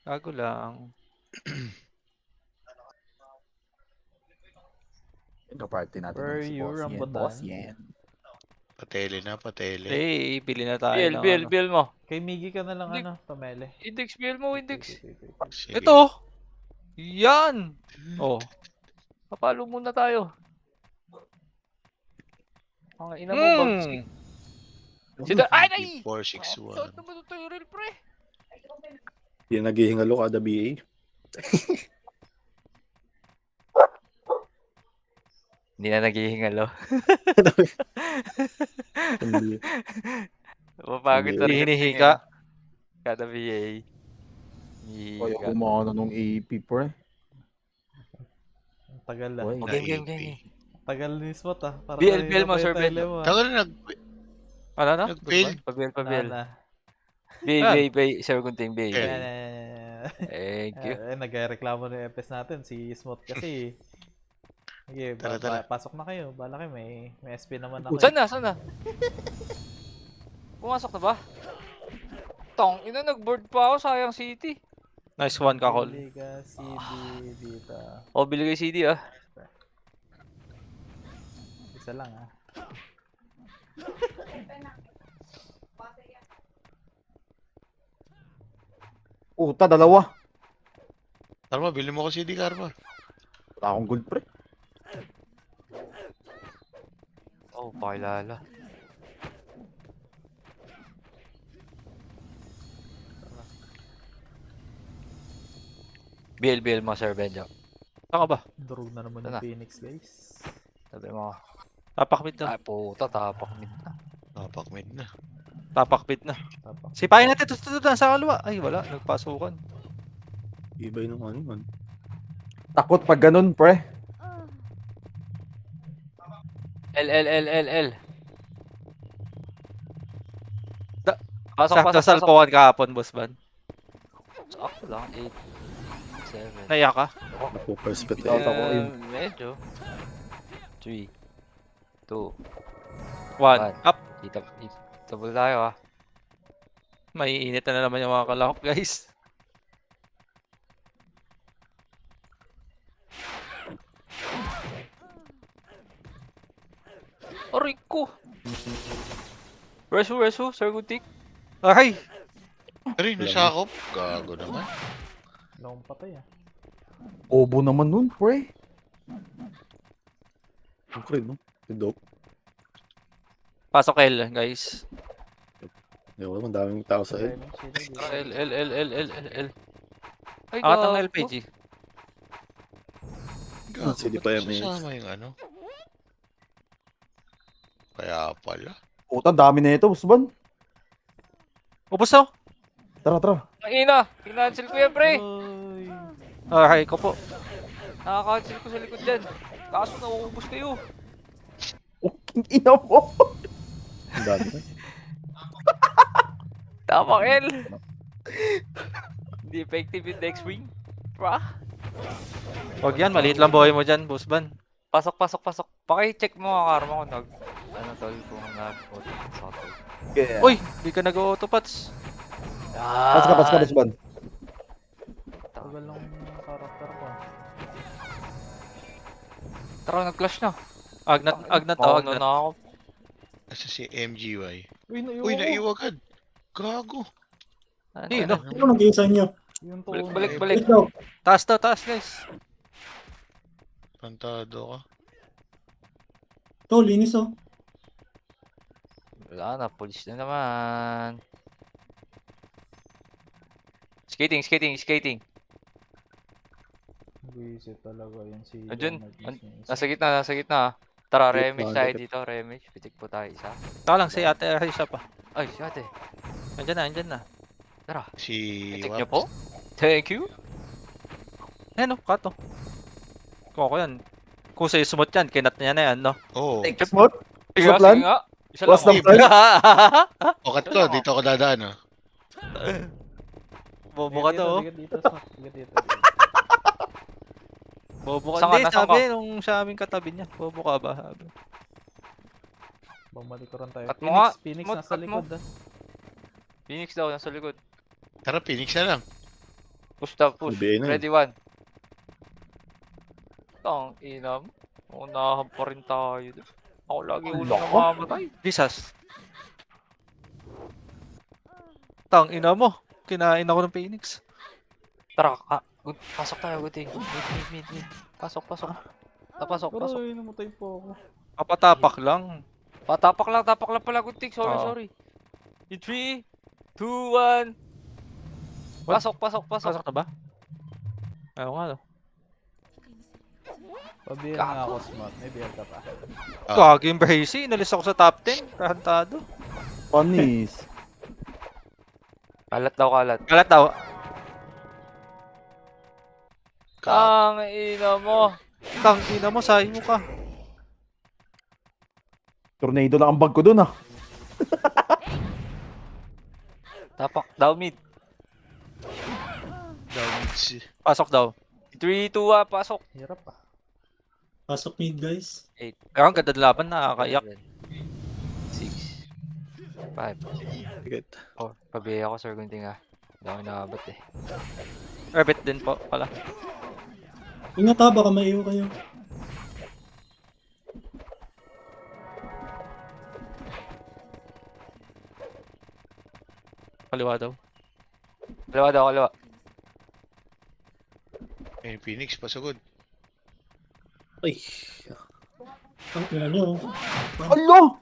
Gago lang. Ito-party natin Where ulit si you, Boss Yen. rambutan? Boss Yen. Patele na, patele. Eh, bili na tayo ng ano. BL mo. Kay Miggy ka na lang Hindi. pamele. Index, BL mo, Wait, wait, index. wait, wait, wait, wait. Sige. Ito! Yan! Oh. Papalo muna tayo. Ang ina mo, bags. Hmm! Sida, ay, ay! 461. Saan naman ito tayo, real pre? Yung naghihingalo kada BA. Hindi na naghihingalo. Hindi. Mapagod na Hindi. rin Hinihika. kada VA. Kaya Hihiga. kumano nung AP, pre. Ang tagal ah. Boy. Oh, Na game. AP. Tagal ni Spot ah. Para BL mo, Sir Ben. Tagal na Ano na? nag-fail. Pabil. Na. BA, Sir Gunting, BA. Eh. Thank you. Nagreklamo na yung FS natin, si Smooth kasi. Sige, Tara. pasok na kayo. Bala kayo, may SP naman ako. Saan na? Pumasok na ba? Tong, ina nag-board pa ako, sayang city. Nice one, Kakol. Liga, CD, dito. Oh, bili kay CD ah. Isa lang ah. Puta, dalawa. Karma, bili mo ko CD, Karma. Wala akong gold, pre. Oh, pakilala. BL mo, Sir Benjo. Saan ka ba? Durog na naman Ito na. yung Phoenix, guys. Sabi mo. Tapak mid na. Ay, puta, tapak mid na. Napak mid na. Tapak mid na. Tapak. Sipahin natin. Ito na sa kalwa. Ay, wala. Nagpasukan. Iba yung ano man. Takot pag ganun, pre. L. Da- Pasok. Sa salpukan kahapon, boss ban. Ako lang, 8, 7. Naiyak ka? Napo-perspective. Ito ako yun. Medyo. 3, 2, 1. Up. Dito tayo ah. Maiinit na naman yung mga kalahok, guys. Aray ko! Resu, Sir Gunting. Ay! Pero yung sakop, gago naman. Wala akong patay ah. Obo naman nun, pre. Ang cred, no? Yung dope. Pasok L, guys. Ewan, ang daming tao sa L. L. Ay, Angat ng gago. LPG. Gago, CD ba't pa mo MX? sasama yung ano? Kaya pala. Puta, dami na ito, boss ban. Ubus na. Tara. Ang ina! Kinancel ko yan, pre! Uy. Ay, ko po. Nakakancel ko sa likod dyan. Kaso nauubos kayo. Uking ina mo. Ang dami na. Tama, L. Hindi effective yung next wing. Pra? Huwag yan, maliit lang buhay mo dyan, boss ban. Pasok. Paki-check mo nga, Karma, kung ano tol, kung nag-auto sa tol. Yeah. Uy, di ka nag-autopats. Pas ka, boss ban. Tagal ng karakter ko ah. Tara, nag-clash na. Agnat Mauna na ako. Asa si MGY? Uy, naiwan Uy, ko. naiwagad. Gago. Sino? Ano nag-iisa sa inyo? Yung Balik. Wait daw. Taas, guys. Pantado ka. To, linis oh. Wala na, police na naman. Skating. Buisit talaga yan si Andyan, Donald. Nasa gitna. Tara, Dito, remix tayo dito. dito, remix. Pitik po tayo isa. Taka lang, si ate isa pa. Ay, si ate. Andyan na. Tara, Si pitik niyo Waps. po. Thank you. Ayan o, kato. Koko yan. Kung sa'yo sumot yan, kinat niya na yan, no? Oo. Smooth? Sige plan? nga. Isa What's lang. the plan? Okat ko, dito ako dadaan, oh. Bobo ka to, oh. Bigat dito, Smart. Bigat dito. Bobo ka. Saan ka? Hindi, Nasaan sabi ka? nung sa aming katabi niya. Bobo ka ba? Sabi. Bumalik tayo. Cut mo nga. Phoenix Smooth, nasa cut mo. likod ah. Phoenix daw, nasa likod. Tara, Phoenix na lang. Push the push. NBA na yun. Ready, one. Tang ina mo. Unahan pa rin tayo. Ako lagi ulo na mamatay. Jesus. Tang ina mo. Kinain ako ng Phoenix. Tara, pasok tayo, Guting. Mid. Pasok. Pasok. Aray, namatay po ako. Kapatapak lang. Tapak lang pala, Guting. Oo. Sorry. In 3, 2, 1. What? Pasok. Pasok na ba? Ayaw nga, no? Pabihan nga ako, Smart. May beer ka pa. Gagi yung Bracy. Inalis ako sa top 10. Kahantado. Panis. Kalat daw. Kalat daw. Ka- Ang ina mo. Tang ina mo, sayo ka. Tornado lang ang bag ko dun, ah. Tapak, down mid. Down si... Pasok daw. 3, 2, 1, pasok. Hirap ah. Pasok mid, guys. 8, Pero ang ganda ng laban, nakakayak. 6, 5, Ticket. 4. Pabihay ako, Sir Gunting ah. Hindi ako nakabot eh. Rabbit din po pala. Ingat ha, baka maiyo kayo. Kaliwa daw. Kaliwa. Eh, Phoenix, pasagod. Ay. Ang ina nyo. Alo!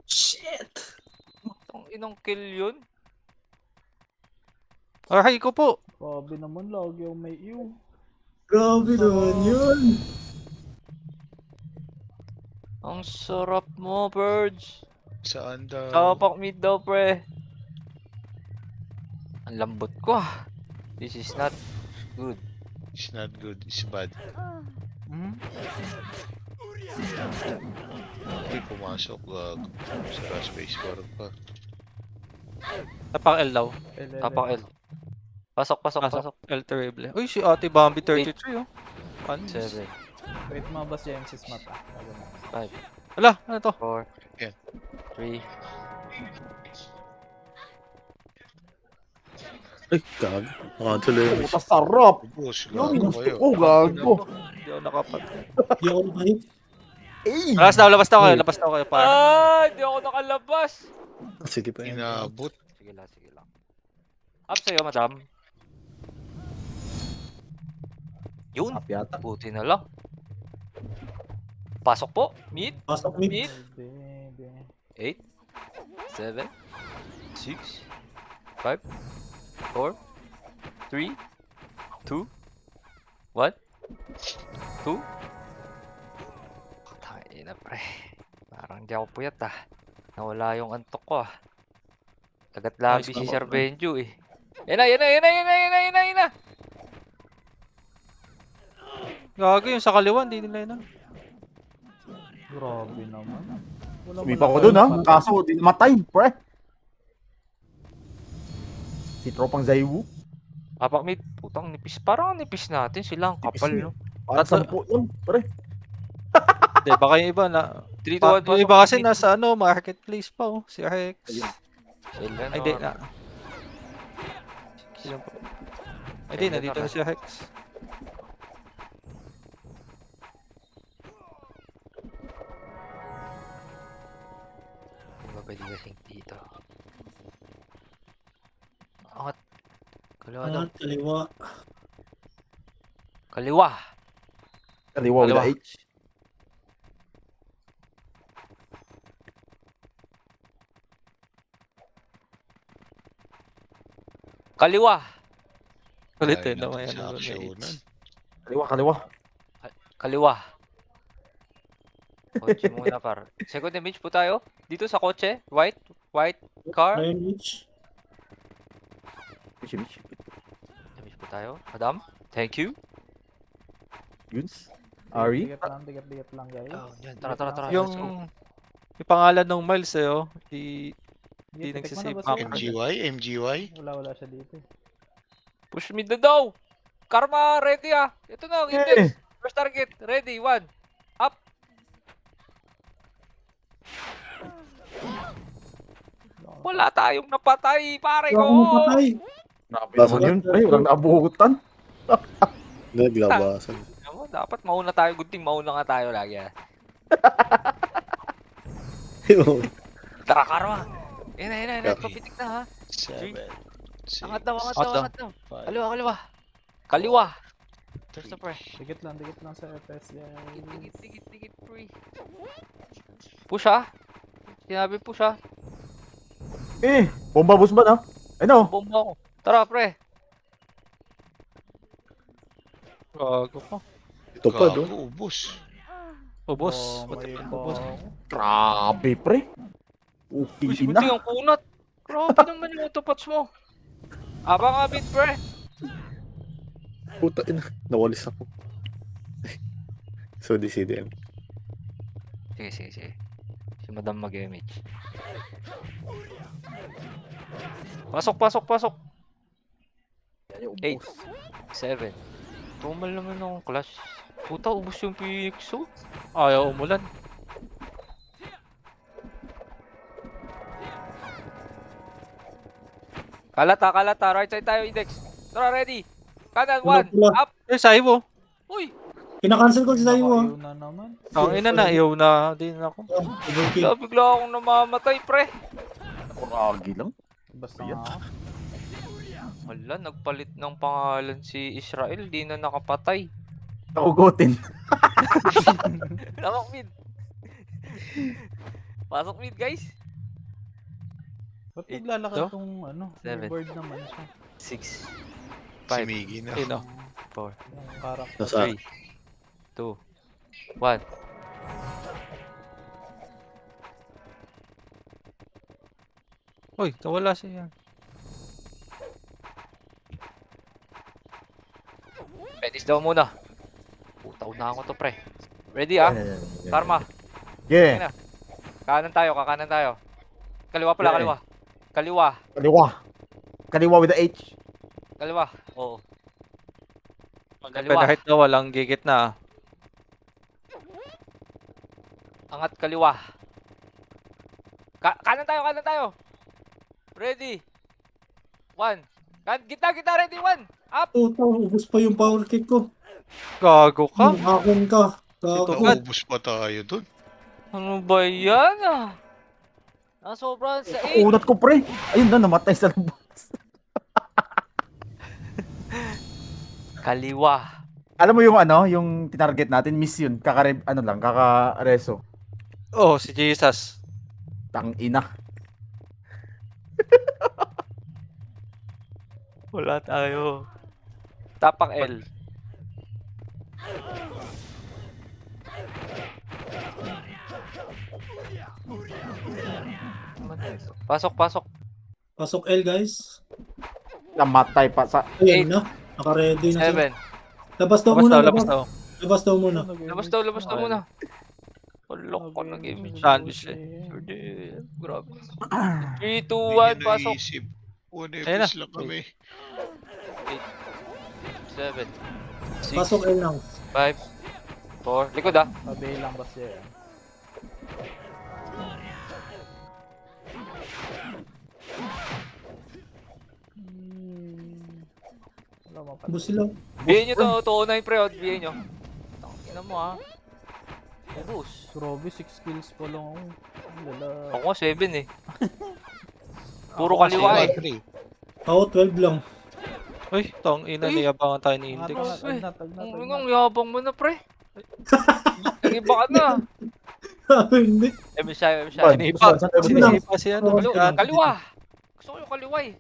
Shit! Itong inong kill yun. Aray ko po. Grabe naman, lagi ako may iyo. Grabe naman yun. Ang sarap mo, Purge. Saan daw? Tapak mid daw, pre. Ang lambot ko ah. This is not good. It's not good, it's bad. Hmm? Hindi pumasok, gag. Sara space bar pa. Tapak L daw. Tapak L. Pasok. L terrible. Uy, si Ate Bambi 33 oh. Panis. 7, Wait mo, Boss James, si Smart ah. Bago na. 5, Ala, ano to? 4, Yan. 3. Ay, gag. Nakatuloy yun. Puta, sarap. Boss, Yun, gago gusto kayo. ko, gago. Hindi ako nakapat. Di ako kahit. Eh! Labas daw kayo para. Hindi ako nakalabas. Sige pa yun. Inabot. Sige lang. Up sa'yo, madam. Yun. Up yata. Buti na lang. Pasok po. Mid. Pasok mid. Mid. Baby. 8, 7, 6, 5, 4, 3, 2, 1, 2. Tayo na pre. Parang di ako puyat ah. Nawala yung antok ko ah. Lagat labi si Sir Benjo eh. Yan na. Gago yung sa kaliwa, hindi nila yun. Grabe naman. Wala Sumipa man ko lang dun, ha. patay. Kaso, di namatay, pre. Si Tropang Zaiwu. Tapak mid. Putang nipis. Parang nipis natin. Sila ang kapal Nipis no. Parang Tatlo. 10 yun, pre. Hindi, baka yung iba na. 3, 2, 1, Yung iba kasi nasa ano, marketplace pa oh. Si Rex. Sila Ay, di na. Sino po? Ay, di, nandito na si Rex. Hindi ba pwede kasing dito? Angat. Kaliwa daw. At kaliwa. Kaliwa. Kaliwa with Kaliwa. the H. Kaliwa. Ulit Ay, eh, naman yan. sa aksyonan. Kaliwa. Kaliwa. Kotse muna par. Second image po tayo. Dito sa kotse. White car. Iron Reach. Michi. Image po tayo. Madam. Thank you. Yuns. Ari. Tigat lang guys. Oh, yan. Tara. Yung, Let's go. yung pangalan ng Miles eh oh. Di Sige, nagsisave tikman na, Boss ako. James. MGY? Wala siya dito eh. Push mid na daw. Karma, ready ah. Ito na ang index. First target. Ready. 1. Up. Wala tayong napatay, pare Wala ko. akong napatay. Grabe Basta- naman yun, pre. Walang naabutan. Naglabasan. Alam mo, dapat mauna tayo. Good thing mauna nga tayo lagi ah. Tara, Karma. Yan na. Okay. Papitik na ha. 7, 6, Angat daw. Angat daw. Kaliwa. Kaliwa. There's the pre. Dikit lang sa FPS guys. Dikit, pre. Push ha. Sinabi push ha. Bomba bus ba na? Ano? Bomba ako. Tara, pre. Gago ka. Ito pa, no? Gago, ubos. Ubos. Oh, may Ubos. Grabe, pre. Uy, Okay si na. Bunting ang kunat. Grabe naman yung autopots mo. Abang abit, pre. Puta ina. Nawalis ako. So, di CDM. Sige. Si Madam mag-image. Pasok. Yan yung Eight. boss. 7. Tumal naman ng clash. Puta, ubos yung Phoenix, oh. Ayaw umulan. Kalata. Right side tayo, Index. Tara, ready. Kanan, Wala, 1. wala. Up. Saibo. Uy. Kinakancel ko si Sayo, ah. Nakaiw na naman. Ang ina na, iyaw na din ako. Bigla akong namamatay, pre. Kuragi lang. Basta Ayan. nga ako. Wala, nagpalit ng pangalan si Israel. Di na nakapatay. Nakugutin. Pasok mid. Pasok mid, guys. Ba't Eight, naglalakad to? tong ano? Seven. Bird naman siya. 6. Si 5. Miggy na. Sino? 4. Yung karakter. Nasa, 3. 2. 1. Uy, nawala siya. Penis daw muna. Putaw na ako to, pre. Ready, ah? Karma. Yeah. Kakanan tayo. Kaliwa pala, Yeah. kaliwa. Kaliwa with the H. Kaliwa. Oo. Kaliwa. Kahit na walang gigit na. Angat kaliwa. Kanan tayo. Ready. 1. Gitna, ready, 1. Up. puta, ubos pa yung power kick ko. Gago ka. Akon ka. Ito Gago. ka. Ubos pa tayo dun. Ano ba yan, ah? Nasobrahan sa 8. Unat ko, pre. Ayun na, namatay sa labas. Kaliwa. Alam mo yung ano, yung tinarget natin, miss yun. Kaka-reso. Oh, si Jesus. Tang ina. Wala tayo. Tapak L. Pasok. Pasok L, guys. Namatay pa sa... Ayan na. Naka-ready na siya. 7. Labas daw Labas muna. daw, labas daw. Labas daw muna. Labas daw muna. Walok ko nag-image. Sandwich eh. Grabe. 3, 2, Hindi 1, niya pasok. naisip. One Ayun na. FPS lang kami. 7. 6. Pasok L lang. 5. 4. Likod, ah. Tabi lang ba siya? Wala mo pa. Ubos sila. Bihin nyo to. Tuunan yung pre-out. Bihin nyo. Ina mo, ha. Ubus. Grabe, 6 kills pa lang ako. Ang lala. Ako nga 7 eh. Puro kaliwa eh. 3. Ako 12 lang. Uy, tong ina, niyabangan tayo ni Index. Agnat. Ang yabang mo na pre. Nag-iba ka na. Hindi. Siya. Sinipa. Saan tayo Sinipa si ano. Kaliwa. si Ate. Kaliwa. Gusto ko yung kaliwa eh.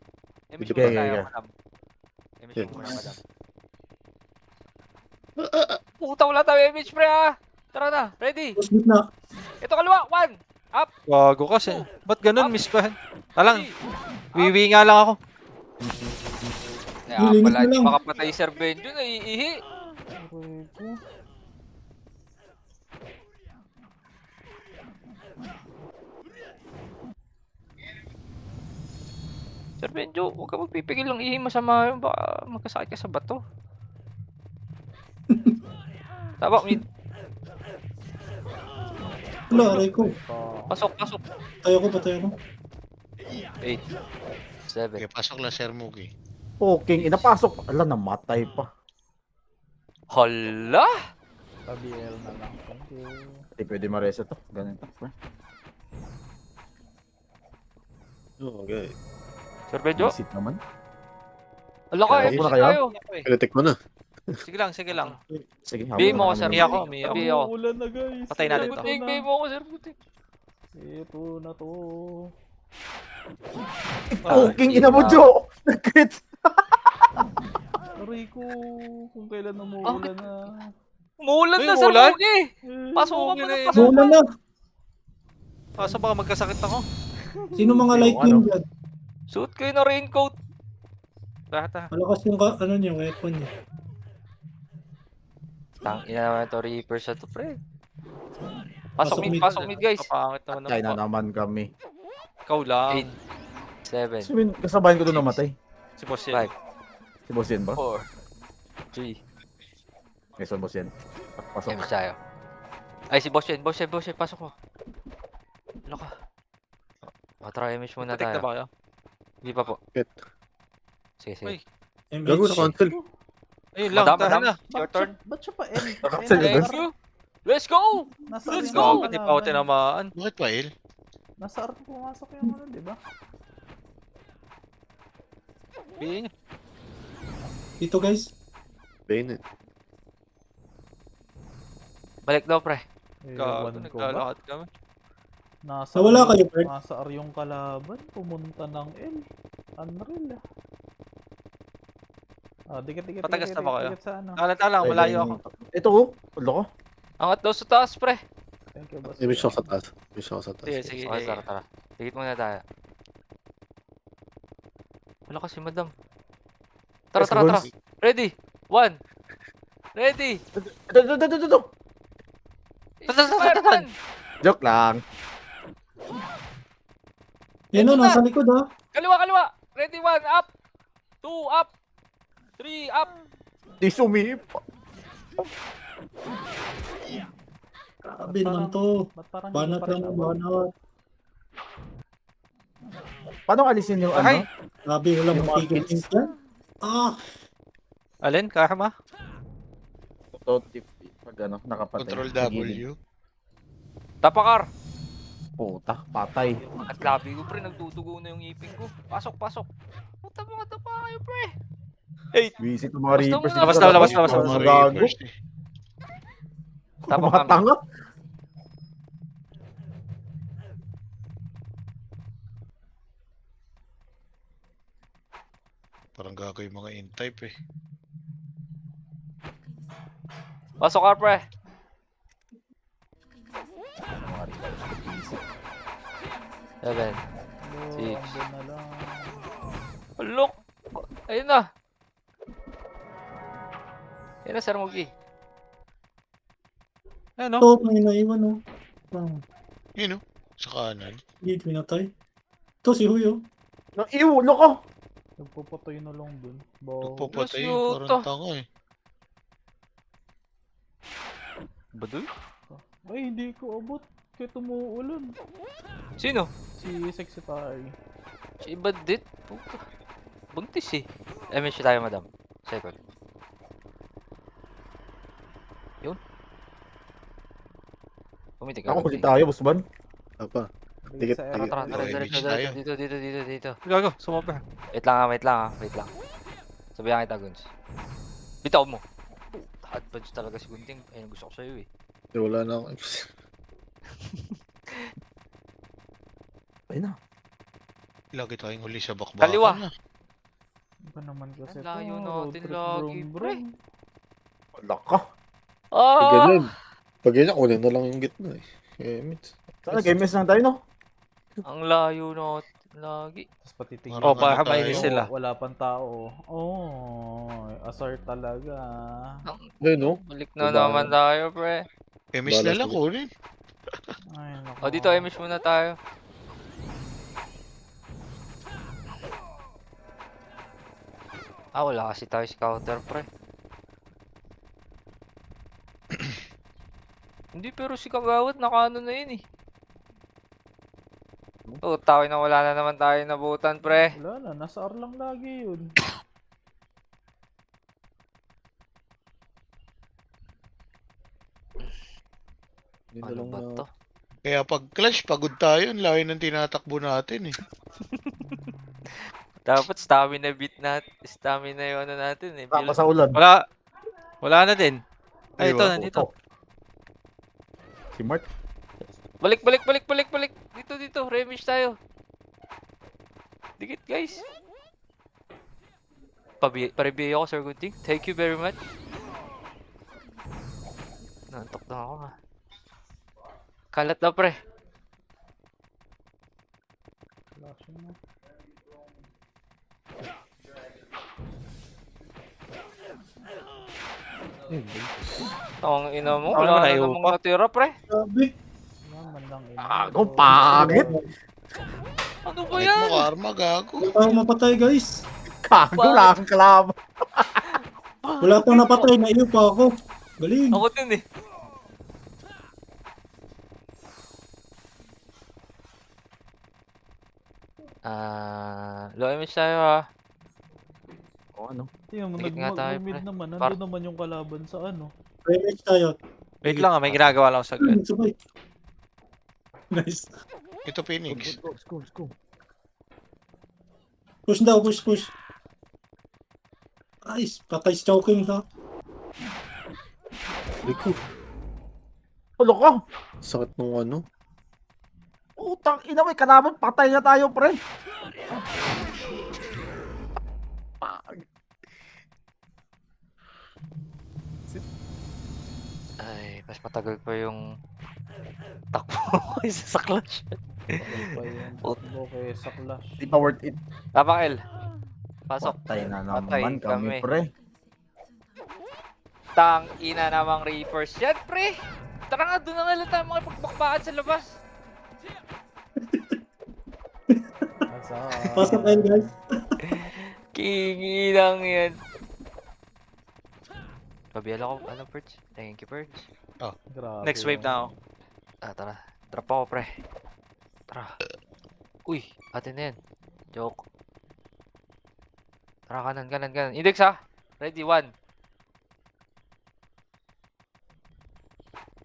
Emission Okay, muna tayo, okay. madam. Emission muna, madam. Puta, wala tayo image pre ah. Tara na, ready. Ubos na. Ito kaliwa, 1. Up. Gago kasi. Ba't ganun, miss ba? Talang, 3. wiwi nga lang ako. Kaya Hilinit pala mo hindi lang. makapatay si Sir Benjo, naiihi. Sir Benjo, huwag ka magpipigil ng ihi, masama yun, baka magkasakit ka sa bato. Tabak, mid. Wala, aray ko. Pasok. Tayo ko, patay ako. 8. 7. Okay, pasok lang Sir Mugi. Poking, inapasok. Ala, namatay pa. Hala! Pa-BL na lang. Thank you. Hindi pwede ma-reset to. Ganito. Okay. Sir Benjo? Visit naman. Hala ka, Kaya MC mo na kayo? tayo. Pinatik mo na. Sige lang, sige lang. Sige, Bigay mo ako, habang sir. kami May ng- ako, may ako. Sabi ako. Ulan na guys. Patay natin Sir to. Butik, bigay mo ako, Sir Butik. Ito na to. Poking, ina mo, Joe! Nag-crit! Aray ko. Kung kailan umuulan na. Umuulan Uy, na, Sir umuulan? Buki. Pasok ka Okay pa na ng yun. pasok. Muna na. Kaso baka magkasakit ako. Sino mga Yung light ano? yun dyan? Suot kayo na raincoat. Lahat ah. Malakas yung ano niya, weapon niya. Tang ina naman to Reaper sa to, pre. Pasok Pasok mid, mid. pasok mid, guys. Papangit naman Patay na ako. naman kami. Ikaw lang. 8, 7, Sabihin, kasabayan ko doon namatay. Si Boss yan. 5, Si Boss yan ba? 4, 3, Yes, Boss yan. Pasok. MS tayo. Ay, si Boss yan, Boss yan, Boss yan, pasok mo. Ano ka? Try image muna Patik na tayo. ba kayo? Hindi pa po. Bakit? Sige, sige. Uy. Gago na cancel. Ayun lang, Madam, tahan madam. na. Your turn. Ba't siya pa N? Nakacancel N- na Thank you. Let's go! Nasa Let's ano go! yung Hindi pa ako kalaban? tinamaan. Bakit pa, Il? Nasa art pumasok yung ano, di ba? Bigyan niyo. Dito guys. Bane. Balik daw, pre. Gago, Ewan ko ba? naglalakad kami. Nawala kayo, Bert? Nasa R yung kalaban. Pumunta ng L. Unreal ah. Ah, dikit. Patagas na ba kayo? Dikit sa ano. Halata lang, malayo ako. Ito oh. Ulo ko. Angat daw sa taas, pre. Thank you, boss. Image ako sa taas. Image ako sa taas. Sige, sige. Okay, tara, tara. Tigit muna tayo. Wala kasi, madam. Tara, Yes, tara, tara. Bones. Ready? 1. Ready? Ito. Fireman! Joke lang. Yan o, nasa likod ha. Kaliwa! Ready, 1, up! 2, up! 3, up! Di sumipa. Grabe naman to. Ba't parang Banat hindi pa rin lang, ako? banat. Paano alisin yung Okay. ano? Grabe, walang Yung mga magiging kids. yan. Ah, Alin, Karma? Auto pag ano, nakapatay. Control sa gilid. W. Tapakar! Puta, patay. At labi ko, pre. Nagtutugo na yung ipin ko. Pasok! Puta mga tapa kayo, pre. 8. Visit ng mga Basta Reapers. muna. dito sa Labas, labas. labas. Mga Mga gago. Reapers, eh. Tapos Mga kami. tanga. Parang gago yung mga in-type eh. Pasok ka, pre. Mga Reapers. Visit. 7. Hello, Six. andun na lang. Look! Ayun na. Ayun na, Sir Mugi. Ayun no? to, may naiwan o. Yun oh. Sa kanan. Hindi, pinatay. Ito si Huyo. Ew, loko. Nagpupatoy na lang dun. Bawo. Nagpapatay. Diyos ko, Parang to. tanga eh. Baduy? Ay, hindi ko abot. Kaya tumuulan. Sino? Si Sexy Tay. Si Ibadit. Puta. Buntis eh. MH tayo, madam. Second. Yun. Pumitik ka. Ako ulit tayo, Busban. Apa. Dikit Dikit, sa Tara, R. tara, tara, Okay, diretso, mix tayo. dito. Gago, sumapa. Wait lang. Sabihan kita, Guns. Bitaw mo. Advance talaga si Gunting. Ayun ang gusto ko sa'yo eh. Wala na ako. Ayun na. Lagi tayong huli sa bakbakan. Kaliwa. ah. Iba naman kasi Ang layo to, natin road trip lagi, brum, pre. brum. Wala ka. Pag Ah! ganyan. Pag ganyan, kunin na lang yung gitna eh. Image. Sana game lang tayo, no? Ang layo natin lagi. Tapos patitigil. Parang Oh, para ano tayo? mainis sila. Wala pang tao. Oh, asar talaga. Ayun no? Balik na Diba? naman tayo, pre. MS na Balas lang ulit. kunin. Ay, naku. O, dito, MH muna tayo. Ah, wala kasi tayo si counter, pre. Hindi, pero si Kagawad nakaano na yun eh. Oh, tawin na wala na naman tayo nabutan, pre. Wala na, nasa R lang lagi yun. Yun na Ano lang ba na. to? Kaya pag clash, pagod tayo. Ang layo ng tinatakbo natin eh. Dapat stamina beat stamina yung ano natin eh. Ako Build. sa ulan. Wala na din. Ay, ito, Di ba? nandito. Si Mark. Balik, balik, balik, balik, balik. Dito, dito. Remish tayo. Dikit, guys. Paribigay ako, Sir Gunting. Thank you very much. Nantok na ako ha. Kalat na, pre. Flashing na. Ang ina mo, Ako wala naman, na ayaw namang pa. natira, pre. Grabe. Naman lang Gago, pangit. Ano ba Kahit yan? mo karma, gago. Wala tayong mapatay guys. Gago, wala kang kalaban. Wala pang napatay, naiyo pa ako. Galing. Ako din eh. Low image tayo ha. O ano? Tingnan mo, Dikit nga tayo, mag-mid pre. naman. Par- Nandun naman yung kalaban sa ano. Remix tayo. Wait lang may ginagawa lang ako saglit. Sabay. Nice. Ito Phoenix. Let's go, let's go. Push daw, push, push. Nice. Patay si Chowking ha. Liku. Ulo ka. Sakit nung ano. Utang ina, may kalaban. Patay na tayo, pre. Ay, mas matagal pa yung takbo ko kaysa sa clutch. Bakal pa yung takbo kay sa clash. Di pa worth it. Tapakel. Pasok. Patay na Patay naman kami, kami. pre. Tang ina namang Reapers yan, pre. Tara nga, doon na nga lang tayo makipagbakbakan sa labas. Asa, Pasok kayo guys. Kinginang yan. Pabiyala ko, ano, Perch? Thank you, Perch. grabe. Next wave na ako. Tara. Drop ako, pre. Tara. Uy, atin na yan. Joke. Tara, kanan, kanan, kanan. Index, ha? Ready, 1.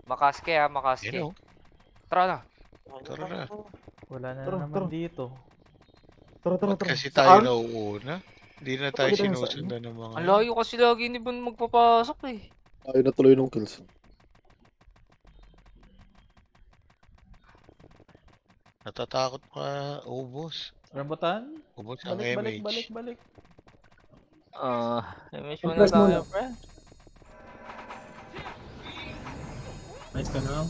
Makaske, ha? Makaske. Yan o. Tara na. Tara na. Wala na Tara, naman tara. dito. Tara, tara, Ba't tara. kasi Saan? tayo nauuna? Hindi na tayo Bakit tayo saan? sinusundan ng mga... Ang layo kasi lagi ni Bon magpapasok, eh. Ayaw na tuloy ng kills. Natatakot ka, ubos. Rambutan? Ubos ang Balik, balik, MH. balik, balik. Image mo na Press tayo, muna. pre. Nice ka Nox.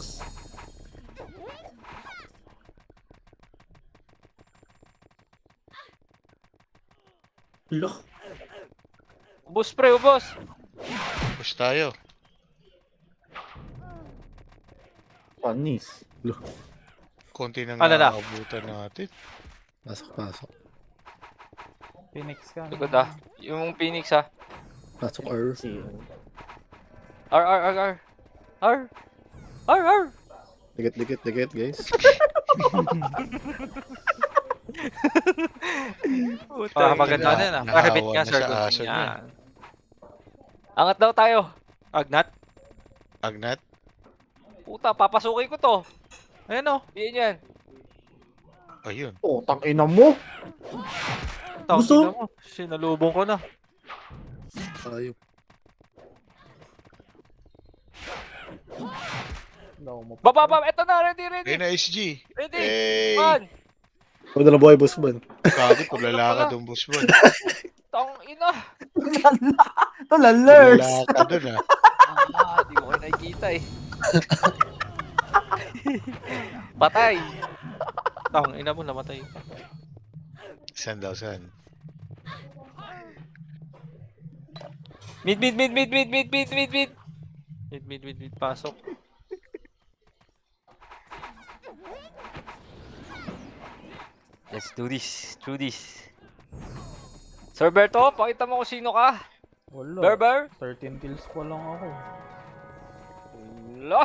Lo. Ubus, pre, ubus. Ubos tayo. Panis. Konti nang Ano na? naabutan natin. Pasok, pasok. Phoenix ka. Likod, ah. Yung Phoenix, ha? Pasok R. Si... R, R, R, R. R. R, R. Dikit, dikit, dikit, guys. Maganda na yan, ah. Nahawa Kahibit nga, na Sir sa Gunting. aso niya. Yan. Angat daw tayo. Agnat? Agnat? Puta, papasukin ko to. Ayan o. Yan yan. Ayun. Utang ina mo. Tawag Gusto? mo. Sinalubong ko na. Ayaw. Baba, baba. Eto na, ready, ready. Ayun na SG. Ready. Hey! One. Huwag na lang buhay, boss man. Kagod, paglalakad ng boss mo. Tang ina. Talalers. Paglalakad dun ah. Di ko kayo nakikita eh. Patay. Tang ina mo, namatay. Saan daw, saan? Mid, mid, mid, mid, mid, mid, mid, mid, mid. Mid, pasok. Let's do this. Do this. Sir Berto, pakita mo kung sino ka. Wala. Berber. 13 kills pa lang ako. Wala.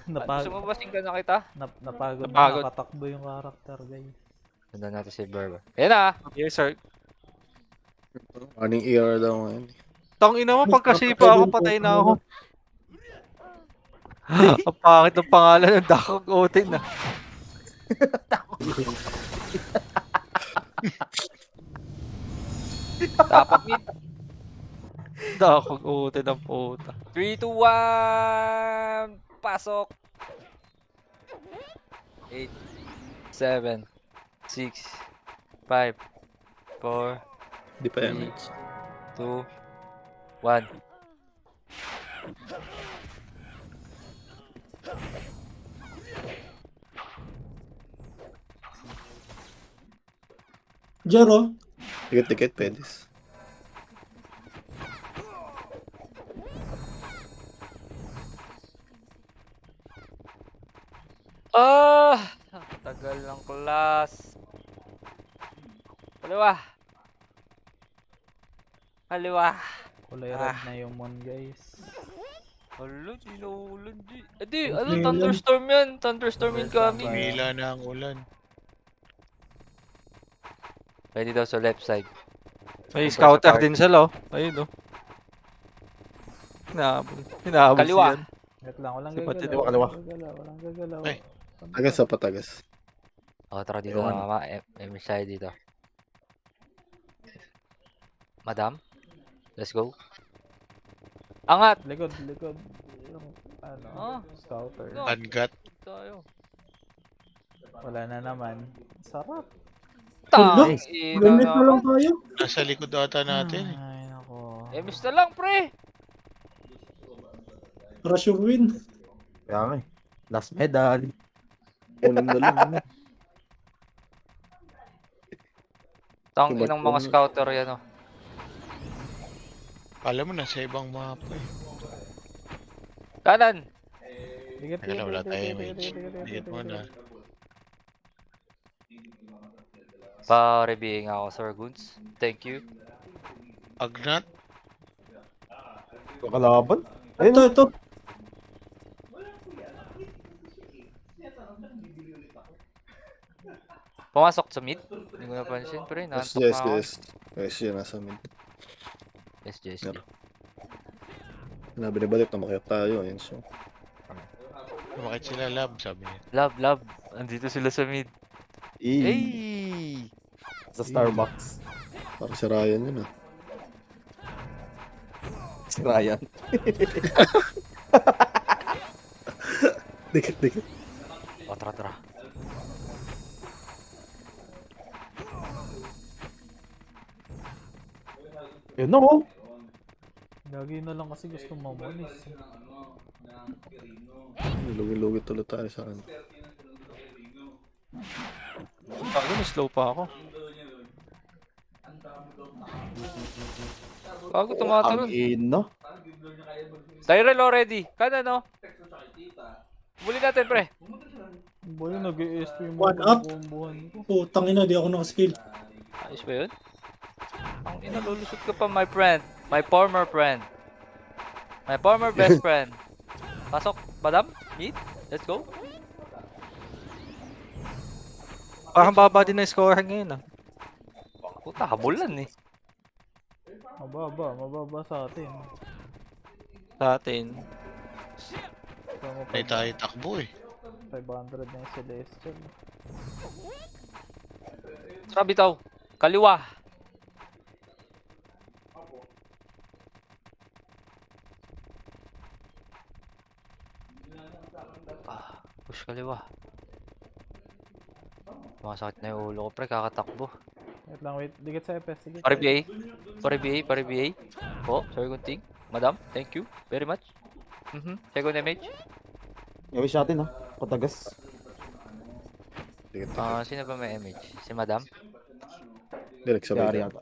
Napag Gusto mo ba singgan na kita? napagod na Napagod. nakatakbo yung karakter, guys. Sundan natin si Berber. Ayan na. Yes, sir. Running ER daw ngayon. Tang ina mo, pagkasipa ako, patay na ako. Ang pangit ng pangalan ng Dakog Oten na. Tapak mid. Dakog Oten ang puta. 3, 2, 1. Pasok. 8, 7, 6, 5, 4, Di pa damage. 2, 1. Jero, Dikit-dikit, pedis. Ah! Tagal ng class. Kaliwa. Kaliwa. Kulay red na yung mon, guys. Hala, sinuulan di. Di, Ang ano, ulan. thunderstorm yan. Thunderstorm incoming. Umila na ang ulan. Pwede daw sa left side. May Compressor scouter card. din sila, oh. Ayun, oh. Hinahabol Kaliwa. siya. Wait lang, walang Kapatid, gagalaw. kaliwa. Walang gagalaw, walang gagalaw. Ay. Tagas sa patagas. Oh, tara dito Ayun. na, mama. May tayo dito. Madam? Let's go. Angat! Likod, likod. Yung, ano, Ah. scouter. No. Angat. Tayo. Wala na naman. Sarap. Tang! Ganit Ina na lang naman. tayo. Nasa likod ata natin. Ay, nako. Miss na lang, pre. Rush your win. Kaya nga eh. Last medal. Ulam na lang. Ano? Tang Diba, inang mga kung- scouter yan, oh. Alam mo, nasa ibang mapa eh. Kanan! Dikit, Teka lang, wala dikit, tayong dikit, image. dikit, dikit, Dikit dikit, muna. dikit. Pa-reviewing ako, Sir Guns. Thank you. Agnat. Kalaban. Ito, ito. Pumasok sa mid. Hindi ko napansin, pre. Yes, Nantok yes, na ako. yes. Yes, yun, nasa mid. Yes, yes, Yep. yes. Binibalik na makita tayo. Ayun siya. Bakit sila lab, sabi niya. Love, love. Andito sila sa mid. Eh, Hey! sa Starbucks. Para si Ryan yun ah. Si Ryan. Dikit-dikit. O, tara, tara. Yun na oh. Gagi na lang kasi gusto mamonis. Lugit-lugit ulit tayo sa akin. Bago, slow pa ako. Bago tumatalon. Ang ino. Tyrell already. Kanan, no? Muli natin, pre. Boy, nag-ESP yung One mga up. kombohan ko. Putang ina, di ako nakaskill. Ayos ba yun? Ang inalulusot ka pa, my friend. My former friend. My former best friend. Pasok, madam. Meet. Let's go. Parang baba din na score ngayon, ah. Puta, habulan eh. Mababa sa atin. Sa atin. Kaya mo May tayo takbo eh. 500 na yung Celestial. Sabi tao. Kaliwa. Push kaliwa. Masakit na yung ulo ko, pre. Kakatakbo. Wait lang, wait. Dikit sa FS. Dikit. Pare BA. Pare BA. Pare BA. Oh, sorry kunting. Madam, thank you very much. Second image. I-wish natin ah. Patagas. Dikit-dikit. Sino ba may image? Si Madam? Direct sabay. Yari lang. yata.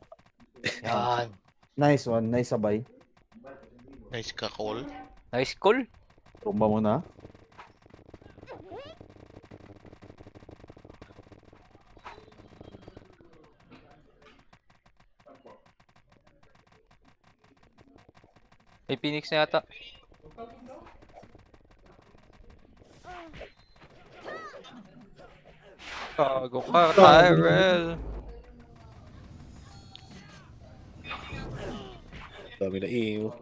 Yan. Nice one. Nice sabay. Nice ka call. Nice call. Tumba mo na. May Phoenix na yata. Gago ka, Tyrell. Dami na iyo.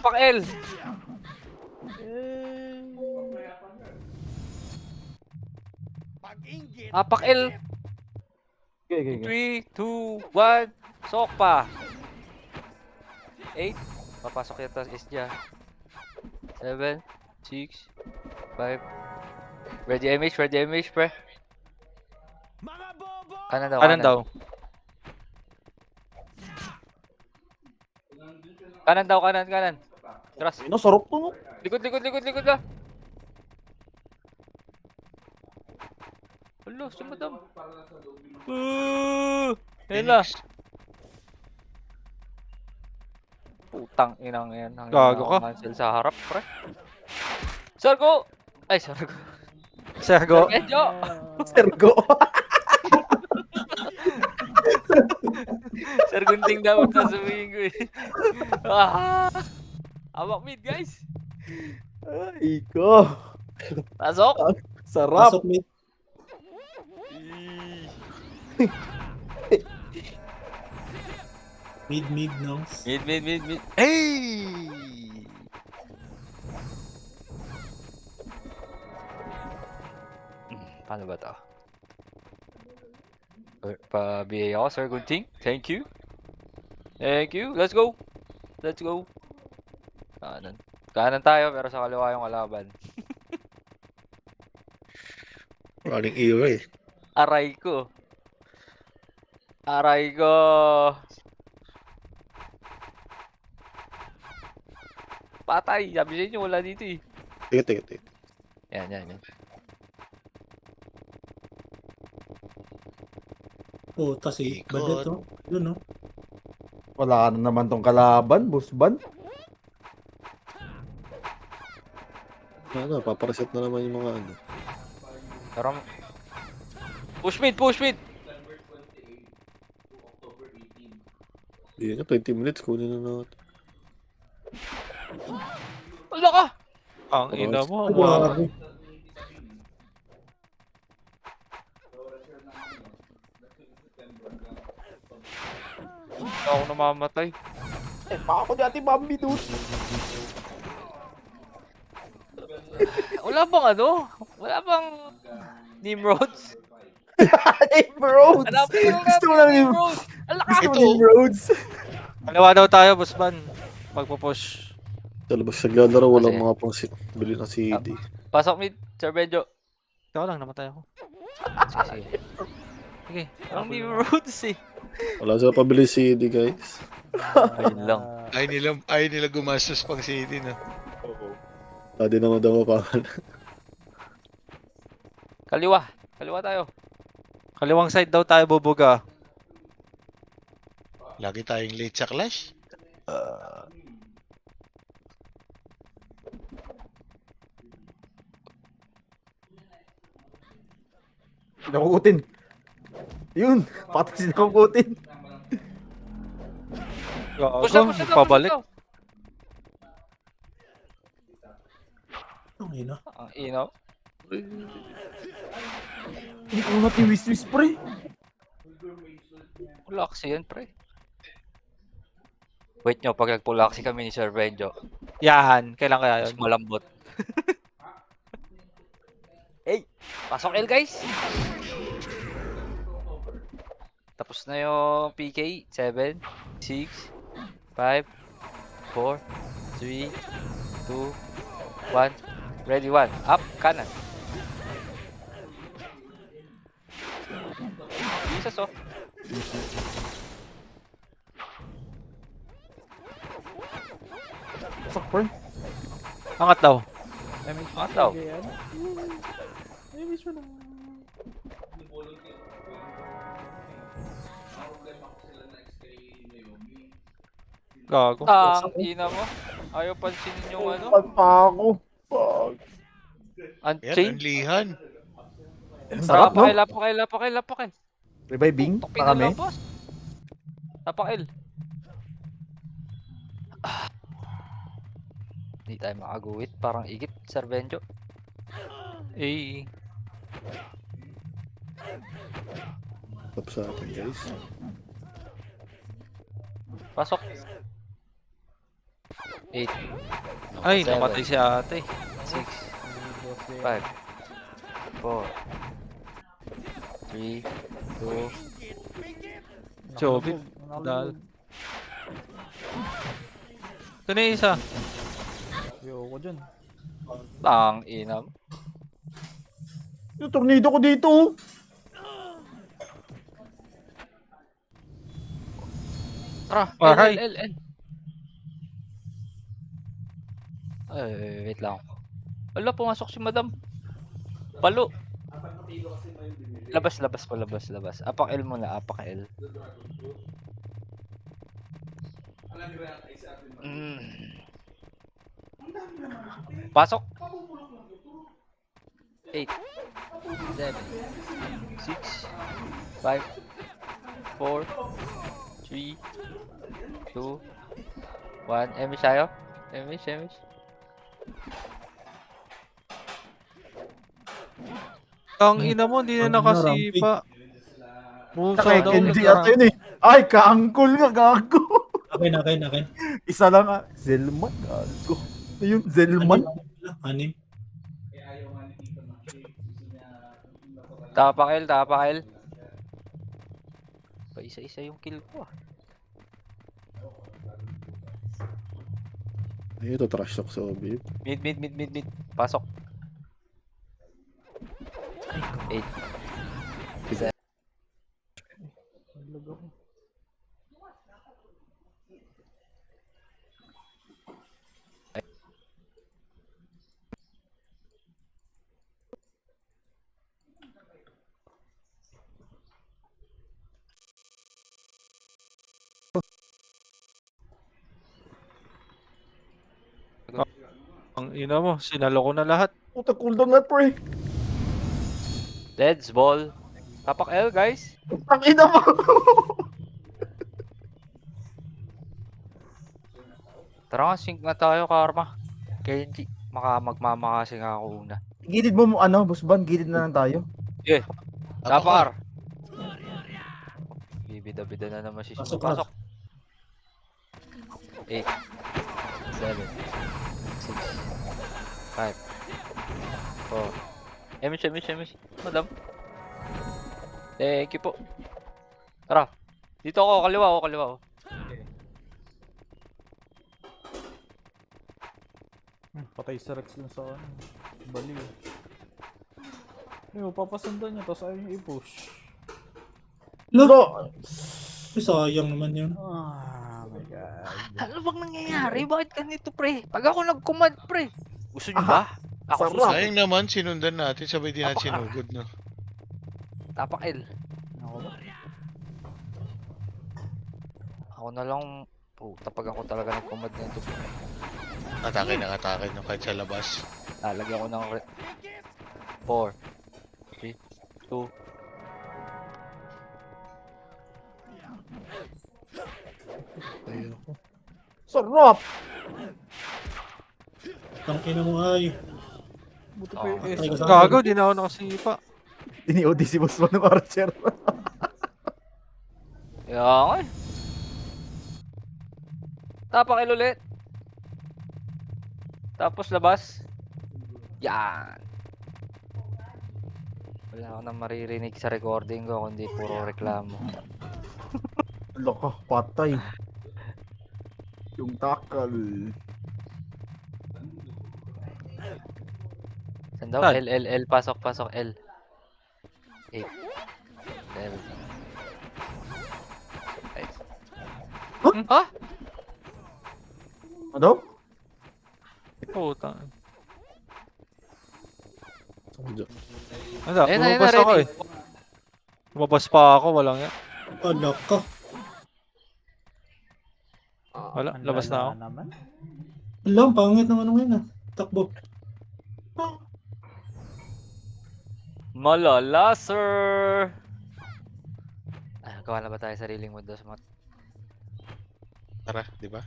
Apak L. Apak L. Okay, okay, okay. 3, 2, 1. Sok pa. 8. Papasok yata is dyan. 7, 6, 5. Ready image, pre. Kanan daw, Kanan daw. Kanan. Cross. Ay, no, sarap to, no? Likod na. Alo, si madam. Ayun na. Phoenix. Putang inang yan. Ang Gago ka. cancel sa harap, pre. Sargo! Ay, Sargo. Sergo. Medyo. Sergo. Sargunting dapat sasabihin ko eh. Ah! Awak mid, guys. Ay, ko. Pasok. Sarap. Pasok mid. Mid, nongs. Mid. Hey! Paano ba to? Pa-BA ako, Sir Gunting. Thank you. Let's go. Kanan tayo, pero sa kaliwa yung kalaban. Running era eh. Aray ko. Patay. Sabi sa inyo, wala dito eh. Tingnan. Yan. Oh, tas eh. Ikot. Badet to. Yun, no? Wala na naman tong kalaban, busban. Ano, papareset na naman yung mga ano. Pero... Push mid! Yun na, 20 minutes, kunin na natin. Wala ka! Ang ina mo. Ay, grabe. Hindi ako namamatay. Eh, pa ako dati, Bambi, dude. Wala bang Nimrods? Hey, Rhodes! Hanapin ko Gusto mo lang yung... Nimrods! Ang lakas! Gusto mo yung Rhodes? Kaliwa daw tayo, busban. Magpo-push. Sa labas naglalaro, walang Kasi- mga pang bili ng CD. Pasok mid, Sir Benjo. Ikaw lang, namatay ako. Sige. Sige. Ang Nimrods eh. Wala sila pabili CD, guys. Ayun lang. Ay nila gumastos pang CD na. Hindi naman daw mapangal. Kaliwa tayo. Kaliwang side daw tayo bubuga. Lagi tayong late sa clash. Nakukutin. Yun, patay si nakukutin. Push na, Pabalik. Ang ina. Ang inaw. Hindi ko natin wis-wis, pre. Pulaksi yan, pre. Wait nyo, pag nagpulaksi kami ni Sir Benjo, Yahan. Kailan kaya mas yun? malambot. Hey! Pasok L, guys! Tapos na yung PK. 7, 6, 5, 4, 3, 2, 1. Ready, 1. Up, kanan. Jesus, oh. Pasok, pre. Angat daw. Angat daw. Gago. Ang ina mo. Ayaw pansinin yung ano. Pa ako. Fuck. Unchain. Yan, anlihan. Ang sarap, no? Lapakil. Reviving Tokpin pa na kami. lang, boss. Lapakil. Hindi tayo makaguwit. Parang igit, Sir Benjo. Eh. Tap sa atin, guys. Pasok. 8, Ay, Seven. namatay si ate. 6, 5, 4, 3, 2, Joby. Dal. Ito na yung isa. Ayoko dyan. Tang ina mo. Yung tornado ko dito. Tara, Aray. L. Ay, wait lang. Wala, pumasok si madam. Palo. Labas. Apak L muna, apak L. Mm. Pasok. 8, 7, 6, 5, 4, 3, 2, 1. Emish tayo? Emish. Ang ina mo, hindi na nakasipa. Pusa Kay daw. Kenji ato yun eh. Ay, kaangkol nga, gago. Akin. Isa lang ah. Zelman, gago. Ayun, Zelman. Anim. Tapak L. Pa isa-isa yung kill ko ah. Ay, ito trash talk sa OB. Mid. Pasok. 8. Ang ina mo, sinalo ko na lahat. Puta, cooldown na pre. Let's ball. Tapak L guys. Ang ina mo. Tara nga, sync na tayo, Karma. Kenji, magmamakasing ako una. Gilid mo ano, boss ban, gilid na lang tayo. Tapar! Bibida-bida na naman si Pasok Simo. ka. Pasok! 8, 7, 6, 5, 4. Emish. Madam. Thank you po. Tara. Dito ako, kaliwa ako. Patay si Rex dun sa ano. Baliw. Ayun, papasundan niya, tapos ayaw niya i-push. Lo. Ay, sayang naman yun. Ah, my god. Ano bang nangyayari? Bakit ganito, pre? Pag ako nag-command, pre. Gusto niyo ba? Ako sarap. susunod. Sayang naman, sinundan natin. Sabay di natin sinugod, no? Tapak L. Ako ba? Ako na lang. Puta, pag ako talaga nag-command nito. Atake no, kahit sa labas. Lalagyan ko ng 4, 3, 2. Ay, ako. Sarap. Tangina mo ay. Buti pa yung Ay, S. kasama. Gago, di na ako nakasipa. Ini-OD si boss ban ng Archer. Kaya nga eh. Tapak L ulit. Tapos labas. Yan. Wala ako nang maririnig sa recording ko kundi puro reklamo. Loko, patay. Yung takal. Saan daw? Saan? L. Pasok. L. 8. 7. 5. Ha? Ano? Puta. Ako dyan. Ano, Ayun na, lumabas ako ready. eh. Lumabas pa ako, walang yan. Alak ka. Wala, Ang labas na ako. lala naman. Alam, pangit ng ano ngayon ah. Takbo. Malala, sir! Ah, gawa na ba tayo sariling mundo sa mga... Tara, di ba?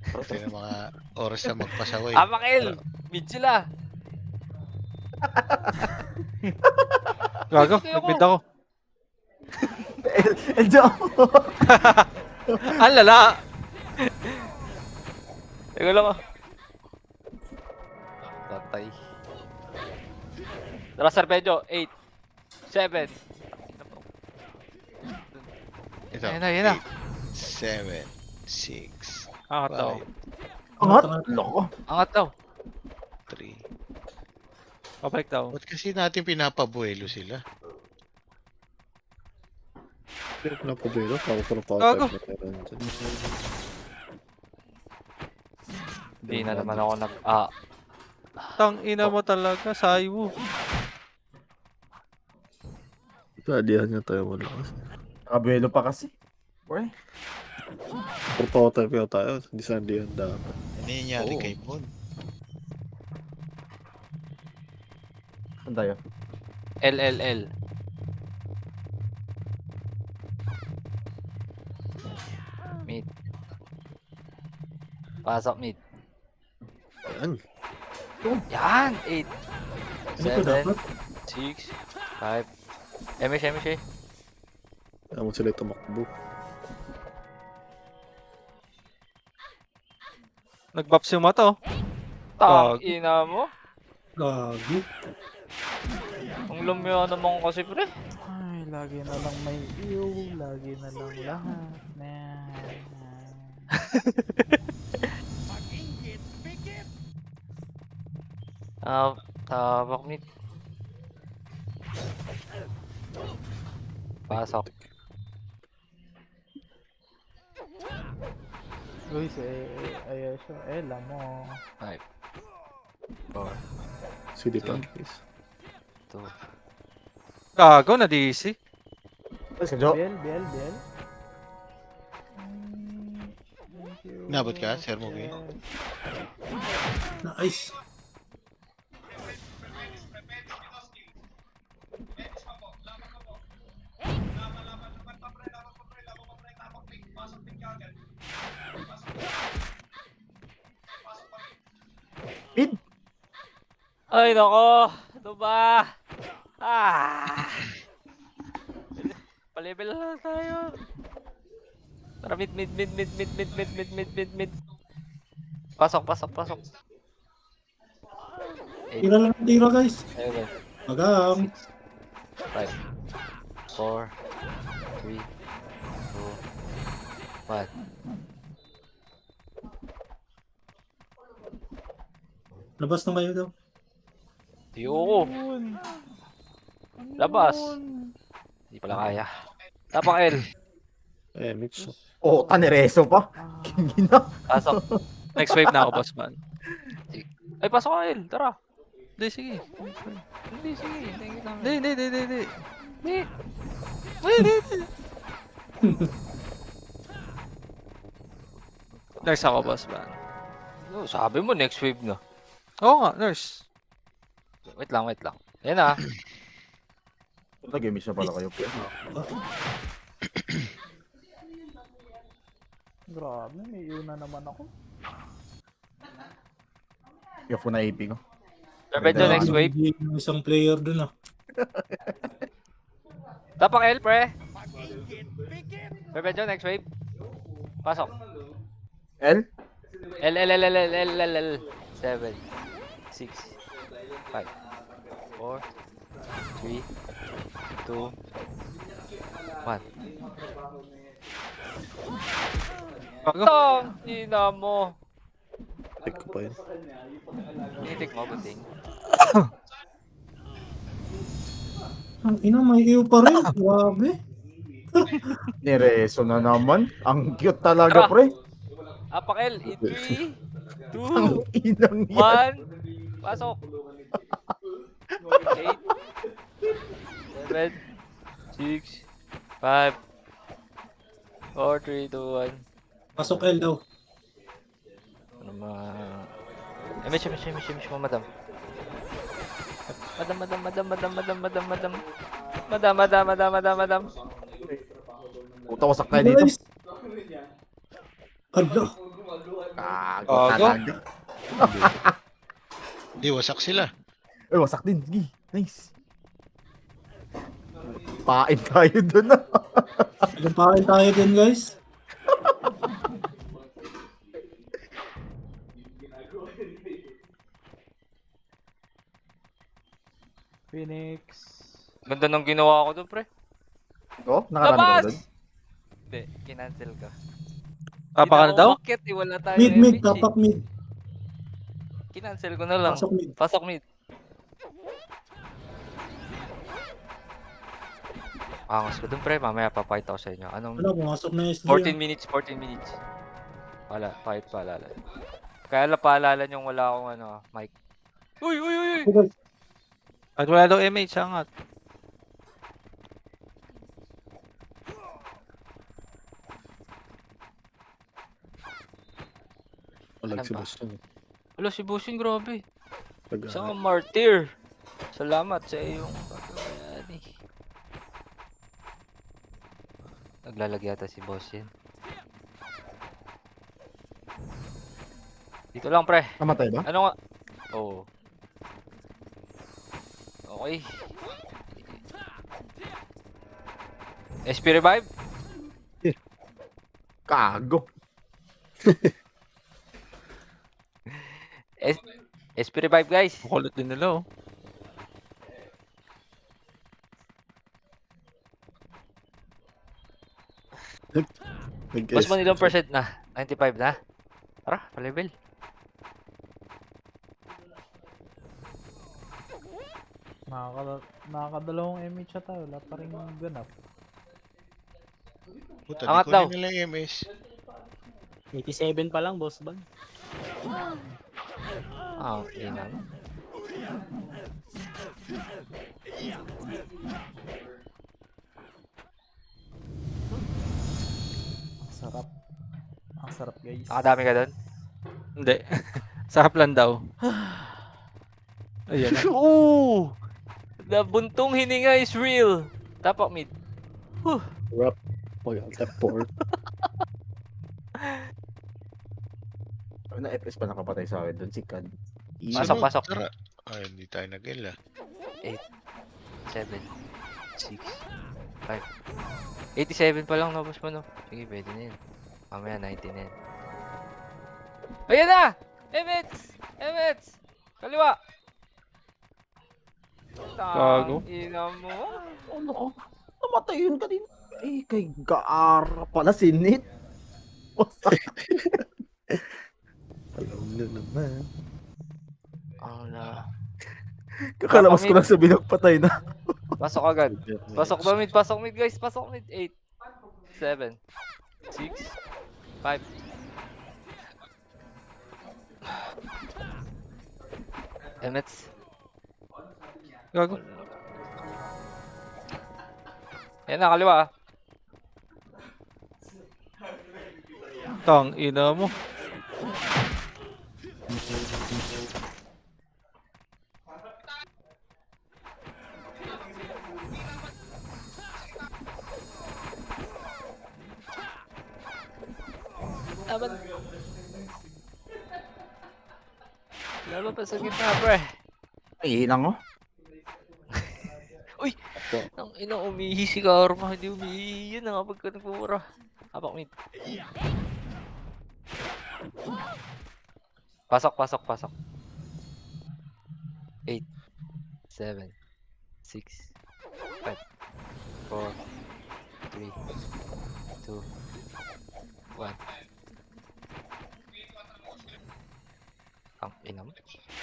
Ito yung mga oras na magpasaway. Amakil! Mid sila! Gago, Ayoko. nagbid ako. Enjo. Ang lala! Teka lang ah. Tatay. Tara, Serpedio. 8, 7. Ito. Ayan na, ayan na. 7, 6, Angat daw. 5, Angat? Loko. Angat daw. 3. Pabalik daw. Ba't kasi natin pinapabuelo sila? Pero pinapabuelo, puro Gago. type na meron dyan. Hindi na naman ako Tang ina mo talaga, Saiwu. Kadihan nga tayo malakas. Kabuelo pa kasi. Pre. Puro power type nga tayo, hindi sandihan dapat. Ano yung nangyari Oo. kay Mon? Saan tayo? LLL. Mid. Pasok mid. Ayan. Yan! 8, Ano ko 7, dapat? 6, 5. Emish. Kaya mo sila tumakbo. Nag-buff si mata oh. Tang Gag. ina mo. Gagi. Ang lumyo naman kasi pre. Ay, lagi na lang may ew, lagi na lang lahat. Tabak mid. Pasok. Uy, si Ayesha, Ella mo. 5, 4, City Tank guys. 2. Gago na DC. Ay, si Jo. Biel. Nabot ka, Sir Mugi? Nice. Mid. Ay nako, ano ba? Palibel lang tayo. Tara mid. Pasok. 8, Tira lang ang tira guys. 7, Magang. 5, 4, 3, 2, 1. Labas na kayo daw. Ayoko. Labas. Hindi pala kaya. Tapak L. Eh, mix. Oh, tanereso pa. Gina. Pasok. Next wave na ako, boss man. Ay, pasok ka L. Tara. Hindi, sige. Hindi, sige. Hindi. Hindi. Next ako, boss man. No, sabi mo next wave na. Oo nga, nurse. Wait lang. Yan na. Nag-miss na pala kayo. Grabe, may ew na naman ako. Yafo na AP ko. Serpedio next wave. Yung isang player dun ah. Tapak L, pre. Serpedio next wave. Pasok. L? L. 7, 6, 5, 4, 3, 2, 1. Gago. Tang ina mo. Take ko pa yun. Tinitik mo, buting. Ang ina, may ew pa rin. Grabe. Nireso na naman. Ang cute talaga, Tara. pre. Tapak L. In 3, 2, Ang inang yan. 1. Pasok. 8, 7, 6, 5, 4, 3, 2, 1. Pasok L daw. Ano ma... Emish mo, madam. Madam. Puta ko sakay dito. Guys. Ala. Gago Gago. talaga. Di, wasak sila. Eh, wasak din. Sige. Nice. Pain tayo dun ah. Nagpapain tayo din guys. Phoenix. Ganda ng ginawa ko doon, pre. Oh, nakarami ka ba Labas! doon? Hindi, kinancel ko. Papa ka na daw? Umakyat, eh. Wala tayo Mid, mid, MH, eh. tapak mid. Kinancel ko na lang. Pasok mid. Pasok mid. Angas ko dun, pre. Mamaya papakita ko sa inyo. Anong Wala, pumasok na yung SG. 14 minutes, 14 minutes. Pakit paalala. Kaya lang paalala nyo wala akong mic. Uy, uy, uy, uy! At wala daw MH, angat. Walang Ano si ba? Boston. Wala si Bossing, grabe. Pag, Isang martyr. Salamat sa iyong pagkakayani. Naglalagay yata si boss yan. Dito lang, pre. Namatay ba? Ano nga? Oo. Okay. SP revive? Kago. SP revive, guys. Kukulit din nila, oh. Boss mo nilang percent na? 95 na? Tara, pa-level. Nakakadalawang MH siya tayo. Wala pa rin ganap. Puta, Angat di daw. kunin nila yung MS. 87 pa lang, boss ban. Ina. Ang sarap. Ang sarap, guys. Nakadami ka doon? Hindi. Sarap lang daw. Ayan na. Ooh! The buntong hininga is real. Tapak mid. Rap. Mag tap 4. Na FS pa nakapatay sa akin doon, si Kad. Pasok, pasok. Tara. Ay, hindi tayo nag-ila. 7, 6, 5. 87 pa lang, nabos mo, no? Sige, pwede na yun. Mamaya 90 na yun. Ayan na! Emets! Emets! Kaliwa! Gago. Ina mo. Ano ko? Namatay yun kanina. Ay, kay Gaara pala sinit. Alam nyo naman. Ala. Kakalabas ko lang sa bilog, patay na. Pasok agad. Pasok na mid, pasok mid, guys. Pasok mid. 8, 7, 6, 5. Emets. Gago. Ayan na, kaliwa. Tang ina mo. Laban. Laban pa sa gitna, pre. Ay, lang oh. Uy! Ang ina, umihi si Karma. Hindi umihi. Yun na nga pagka nagpupura. Hapak mid. Pasok, pasok, pasok. 8, 7, 6, 5, 4, 3, 2, 1. Ang ina mo.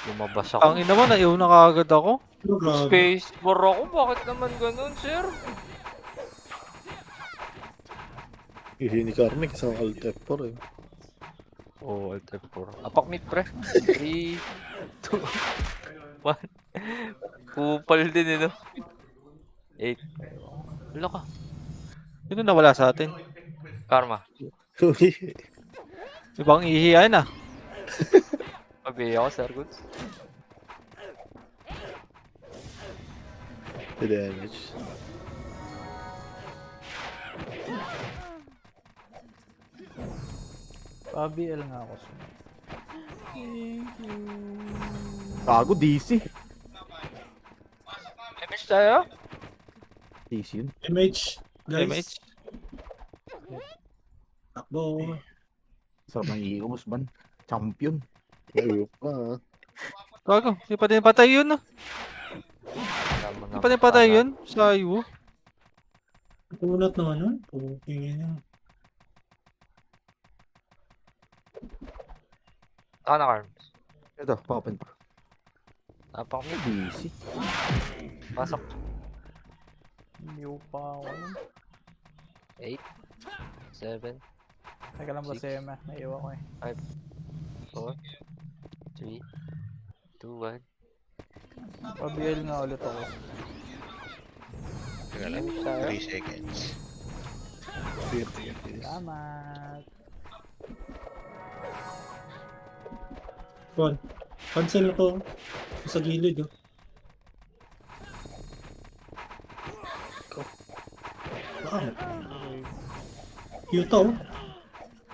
Lumabas ako. Ang ina mo, naiw na kaagad ako. Oh, grabe. Space bar ako. Bakit naman ganun, sir? Ihi ni Carmick, isang alt F4 eh. Oh, Alt F4. Apak mid, pre. 3, 2, 1. Kupal din, no? 8. Wala ka. Sino nawala sa atin? Karma. Ibang ihiyan na. Pabi ako, sir. Goods. The damage. PBL nga ako. Gago, DC. Damage tayo? DC yun. MH. Guys. MH. Takbo. Sarap ng iiwas, ban. Champion. Ayun pa. Gago, di pa din patay yun, no? Di pa rin patay yun? Sayo. Tulad ng ano? Puking ina. Ano, Carms? Ito, pa-open pa. Napang mid. Busy. Pasok. Hindi pa ako. 8, 7, Teka lang ba Six. si Emma? Naiiwan ko eh. 4, 3, 2, 1. Pa-BL nga ulit ako. Teka lang, Damage tayo. 3 seconds. Salamat. Kon. Cancel ko. Sa gilid, oh. Bakit? Yuta, oh.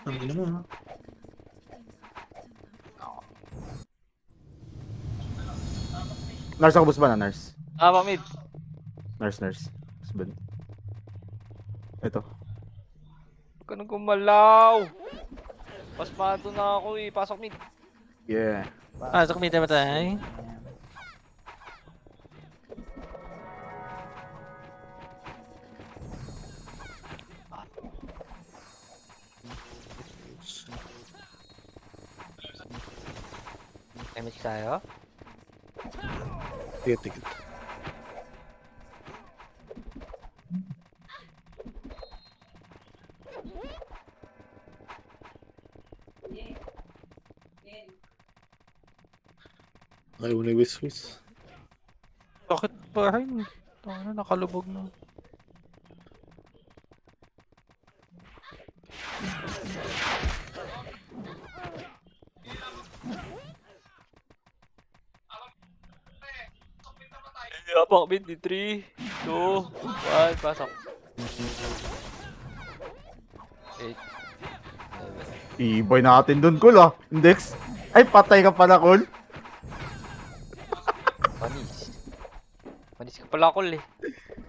Ang ina mo, ha? Nurse ako, boss ban, nurse. Napang mid. Nurse. Boss ban. Ito. Huwag ka nang gumalaw. Pasmado na ako eh. Pasok mid. Yeah. Ah, sa kumita matay. Damage tayo. Tikit. Ayaw na wiswis. Bakit pa rin? Ano, nakalubog na. Napang mid. 3, 2, 1. Pasok. 8, 7. Ibay natin dun, Kul, ah. Index. Ay, patay ka pala, Kul. Panis. Panis ka pala, Kol eh.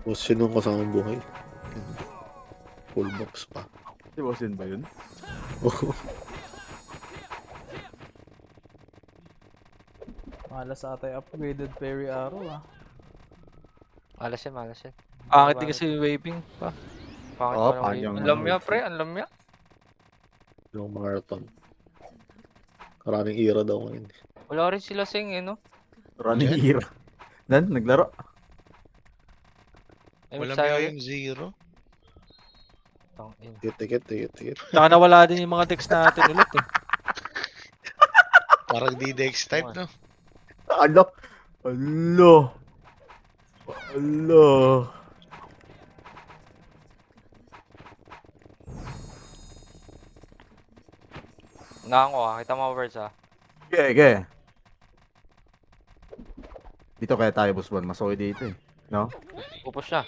O sino ang kasamang buhay? Full box pa. Si boss yun ba yun? Oo. Malas ata yung upgraded fairy arrow ah. Malas yan. Pangit din kasi yung waving pa. Pangit Oo, pa pangit naman. yung Ang lamya, ano, pre. Ang lamya. Yung marathon. Karaming ira daw ngayon. Wala rin sila sing eh, no? Running era. Dan, naglaro. Ay, Walang tayo. yung 0. Tangin. Tikit. Tsaka nawala din yung mga decks natin ulit eh. Parang D-Dex type, no? Ano? Alo. Unahan ko ah. Kita mo words ah. Ge. Dito kaya tayo, boss ban. Mas okay dito eh. No? Pupush na.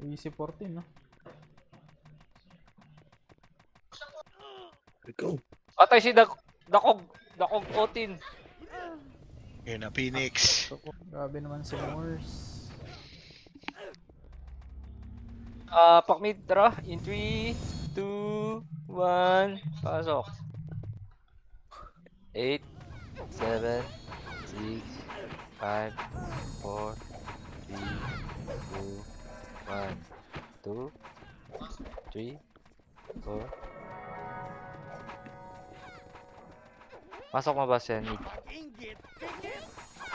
Easy 14 no? Ikaw. Atay si Dakog Otin. Yun na, Phoenix. Grabe naman si Morse. Pak mid, tara. In 3, 2, 1. Pasok. 8, 7, 6, 5, 4, 3, 2, 1. 2, 3, 4. Pasok mo ba siya?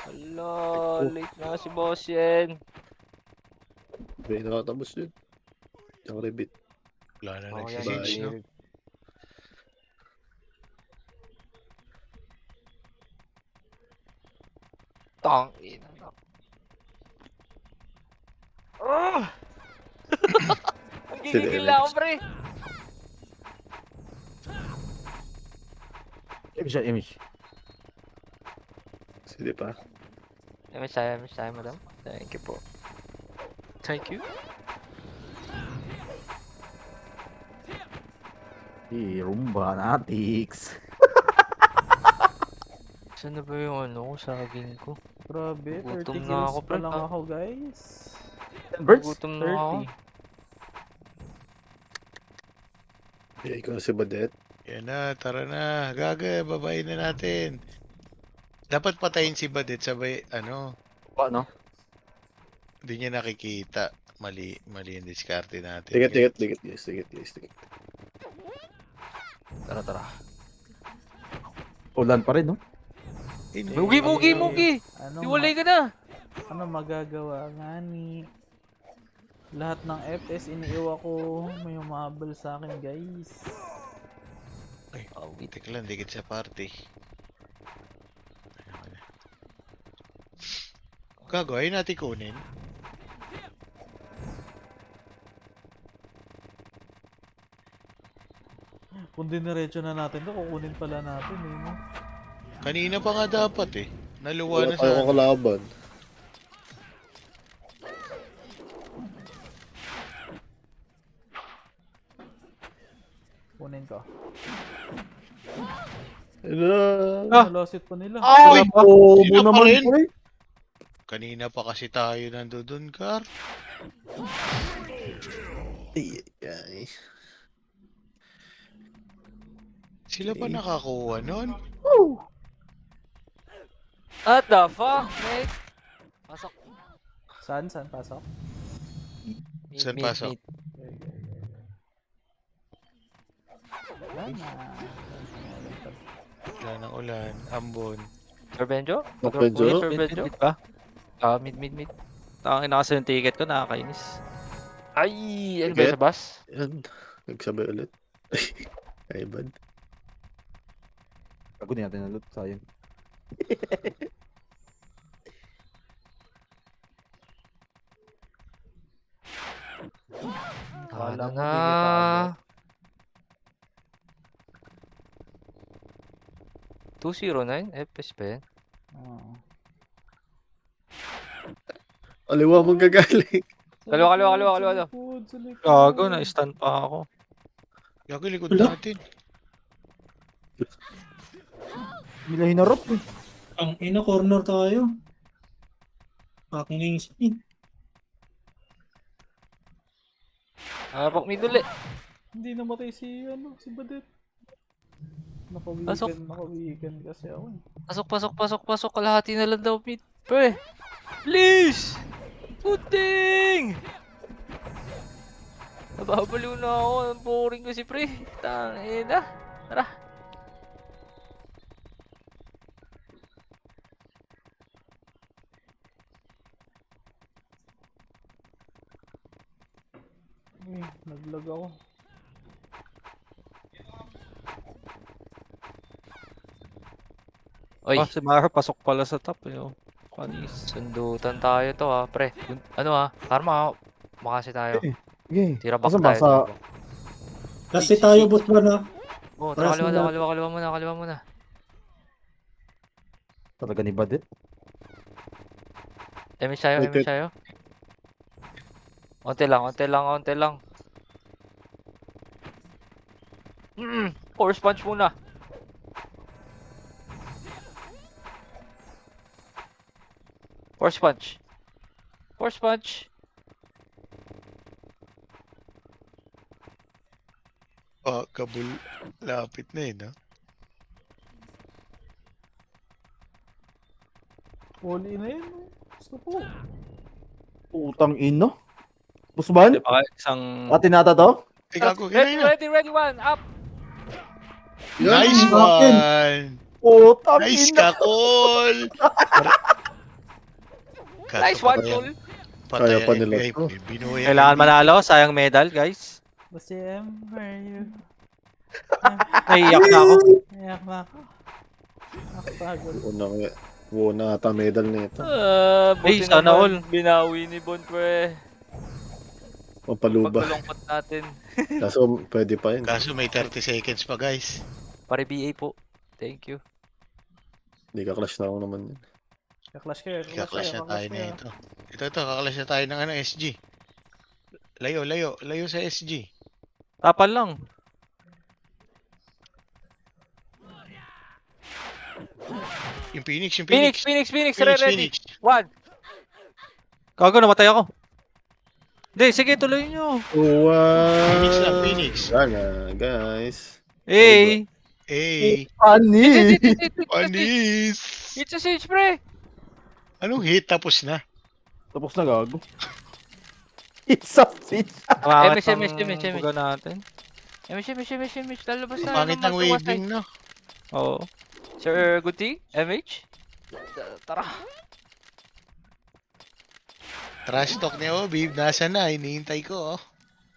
Hala, late na si boss yan. Hindi nakatapos yun. Yung rebit. Wala na Oh, nagsisage, no? Tangina na. Ah! Ang gigigil na ako, pre. Image. Sige pa. Miss tayo, madam. Thank you po. Thank you. Rumba Natix. Saan na ba yung ano, saging ko? Grabe, 30 Gutom na kills ako, pa pre, lang ha? ako guys. Birds? Gutom na ako. 30. Yeah, ikaw si Badet. Yan na, tara na. Gaga, babayin na natin. Dapat patayin si Badet sabay, ano, Ano? hindi niya nakikita. Mali yung diskarte natin. Ticket guys, ticket. Tara, tara. Ulan pa rin, no? Hindi. Mugi! Anong Iwalay ka na! ano magagawa nga ni lahat ng FPS iniiwa ko, may humabol sa akin guys. Ay, teka lang, dikit sa party. Gago, ayun natin kunin. Kung diniretso na natin to, kukunin pala natin eh, no? Kanina pa nga dapat eh. Naluwa Wala na tayo sa... kalaban. Kunin ko. Ano? Nalosit pa nila. Uy! Bobo Sino pa naman, rin? pre. Kanina pa kasi tayo nandun, Kar. Ay. Sila pa nakakuha nun? What the fuck, mate? Pasok. Saan pasok? Saan pasok? Wala na. Wala ng ulan, ambon. Sir Benjo? Benjo? Sir Benjo? Mid ba? Mid. Tangin na kasi yung ticket ko, nakakainis. Ay, ano ba yun sa bus? Yan. Nagsabay ulit. Ay, bad. Kagunin natin ang loot, sayang. Kala Ano mo, na? di kita abot. 209? FPS pa yan? Oo. Aliwa mong gagaling. Kaliwa. Sa likod. Gago, na-stun pa ako. Gago, likod Wala. natin. Mila hinarap, eh. Ang ina, corner tayo. Fucking insane. Pak mid ulit. Hindi namatay si Badet. Pasok. Naka-weekend kasi ako eh. Pasok. Kalahati na lang daw mid. Pre! Please! Puting! Nababaliw na ako. Ang boring ko si pre. Tangina. Tara. Uy, naglag ako. Oy, Si Maro pasok pala sa top eh. Oh. Kanis. sundutan tayo to ha, pre. Ano ha? Karma, makasi tayo. Okay. Tira back Asan ba? tayo. Sa... tira back. Kasi tayo, boss ba na? Oh, Paras kaliwa na daw, kaliwa muna. Talaga ni Badet. Emi sa'yo. Onte lang. Force punch muna. Force punch. Kabul. Lapit na eh, no? Wally na yun. No? Gusto ko. Utang ino. Busban? Di ba? Isang... Atinata to? Ay, gago, yun na. Ready, one, up. Nice Yan, akin. one! Utang Nice ino. ka, Col! Nice one, tol. Kaya pa nila to. Binuhay Kailangan manalo, sayang medal, guys. Basta where are you? Naiiyak na ako. Iyak na ako. Nakapagod. Una ata medal nito. Buti sana naman, all. binawi ni Bon, pre. Pampaluba. Pagkulungkot natin. Kaso pwede pa yun. Kaso may 30 seconds pa, guys. Pare BA po. Thank you. Hindi ka clash na ako naman yun. Kaklash kayo. Kakaklash na tayo na ito. Ito, kakaklash na tayo ng SG. Layo sa SG. Tapal lang. Yung Phoenix. Phoenix, ready. One. Gago, namatay ako. Hindi, sige, tuloy nyo. Phoenix lang, Wow! Phoenix. Sana, guys. Hey! Hey, Ani. panis! It's a siege, pre! Anong hit tapos na? Tapos na gago. It's a fish. Pangit MS, ng buga natin. MH, lalabas na. Pangit ng waving, no? Oo. Sir Guti, MH? Tara. Trash talk ni Obi, nasa na, hinihintay ko, oh.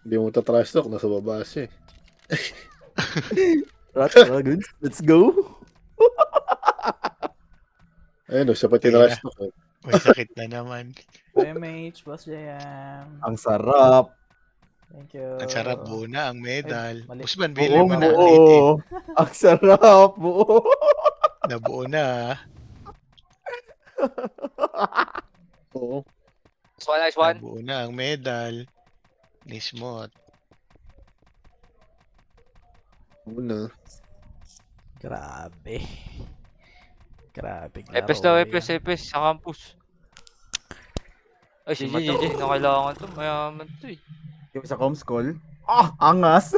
Hindi mo trash talk, nasa baba siya eh. Rat Dragons, let's go. Ayun o, siya pa Kaya. trash talk eh. May sakit na naman. MH, Boss JM. Ang sarap. Thank you. Ang sarap, buo na ang medal. Ay, mali. Busban, bili Buo mo na. buo. Ang sarap buo. Nabuo na, ah. Oo. Nice one. Nabuo na ang medal. Nismot. Una. Grabe. Grabe. Epes daw, epes sa campus. Ay, si GG. Madam, hindi na kailangan to. Mayaman to eh. Yung sa comms call. Ah, angas.